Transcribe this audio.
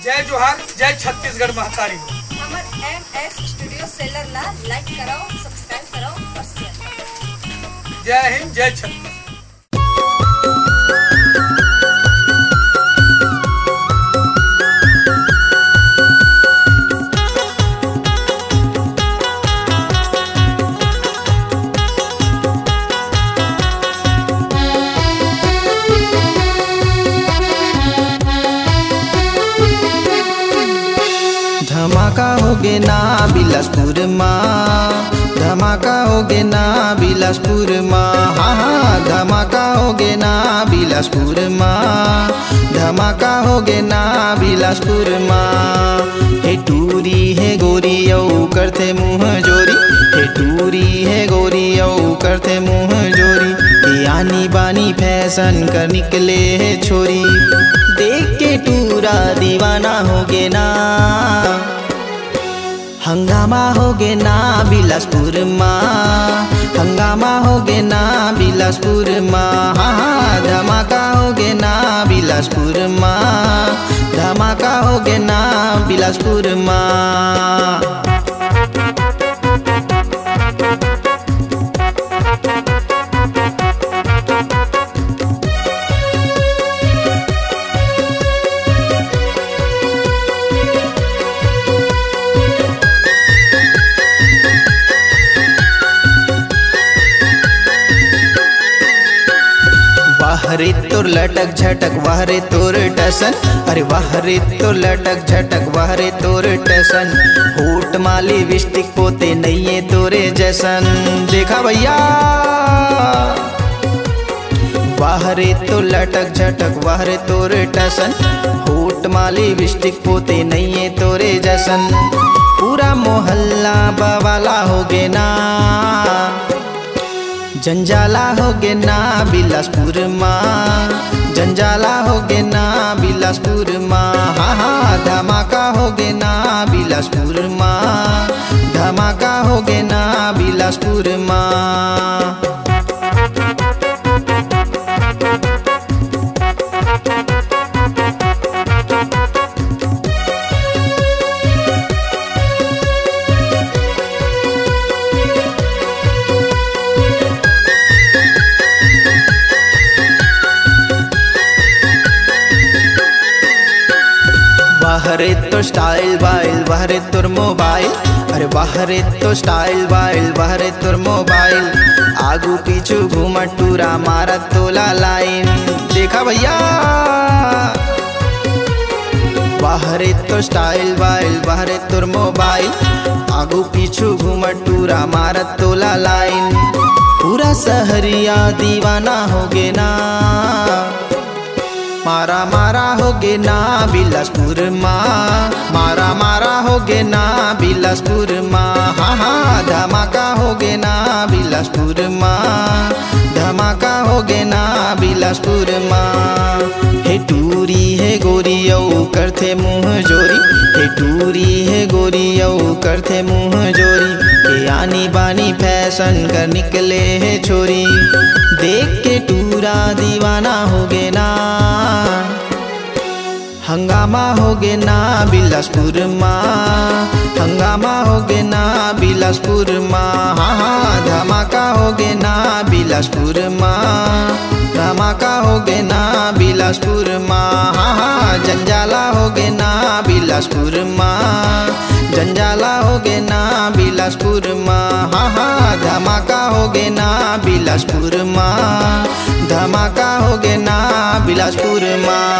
जय जोहार, जय छत्तीसगढ़ महतारी। हमर MS स्टूडियो सेलर ला लाइक कराओ, सब्सक्राइब कराओ और शेयर कराओ। जय हिंद, जय छत्तीसगढ़। धमाका होगे ना बिलासपुर माँ, धमाका होगे ना बिलासपुर माँ, हाँ हाँ धमाका होगे ना बिलासपुर माँ, धमाका होगे ना बिलासपुर माँ। हे टूरी है गोरी यौ करते मुँह जोरी, हे टूरी है गोरी यौ करते मुँह जोरी। ये आनी बानी फैशन कर निकले है छोरी, देख के टूरा दीवाना होगे ना। हंगामा होगे ना बिलासपुर माँ, हंगामा होगे ना बिलासपुर माँ, हाँ हाँ धमाका होगे ना बिलासपुर माँ, धमाका होगे ना बिलासपुर माँ। वाह रे तोर लटक झटक वाह रे तोर टसन, अरे वाह रे तोर लटक झटक वाह रे तोर टसन। होठ माली विस्टिक पोते नहीं तोरे जैसन, देखा भैया। वाह रे तोर लटक झटक वाह रे तोर टसन, होठ माली विस्टिक पोते नहीं तोरे जैसन। पूरा मोहल्ला बवाला होगे ना, जंजाला होगे ना बिलासपुर माँ, जंजाला होगे ना बिलासपुर माँ, हाँ हाँ धमाका होगे ना बिलासपुर माँ, धमाका होगे ना बिलासपुर माँ। वाह रे तो स्टाइल वाइल वाह रे तोर मोबाइल, अरे वाह रे तो स्टाइल वाइल वाह रे तोर मोबाइल। आगू पीछू घूमट टूरा मारा तोला लाइन, देखा भैया। वाह रे तो स्टाइल वाइल वाह रे तोर मोबाइल, आगू पीछू घूमट टूरा मारा तोला लाइन। पूरा सहरिया दीवाना होगे ना, मारा मारा होगे ना बिलासपुर माँ, मारा मारा होगे ना बिलासपुर माँ, हाँ हाँ धमाका होगे ना बिलासपुर माँ, धमाका होगे ना बिलासपुर माँ। हे टूरी है गोरी यौ करते मुँह जोरी, हे टूरी है गोरी यौ करते मुँह जोरी। के आनी बानी फैशन कर निकले है छोरी, देख के टूरा दीवाना होगे ना। हंगामा होगे ना बिलासपुर माँ, हंगामा होगे ना बिलासपुर माँ, हाँ हाँ धमाका होगे ना बिलासपुर माँ, धमाका होगे ना बिलासपुर माँ, हाँ हाँ जंजाला होगे ना बिलासपुर माँ, जंजाला होगे ना बिलासपुर माँ, हाँ हाँ धमाका होगे ना बिलासपुर माँ, धमाका होगे ना बिलासपुर माँ।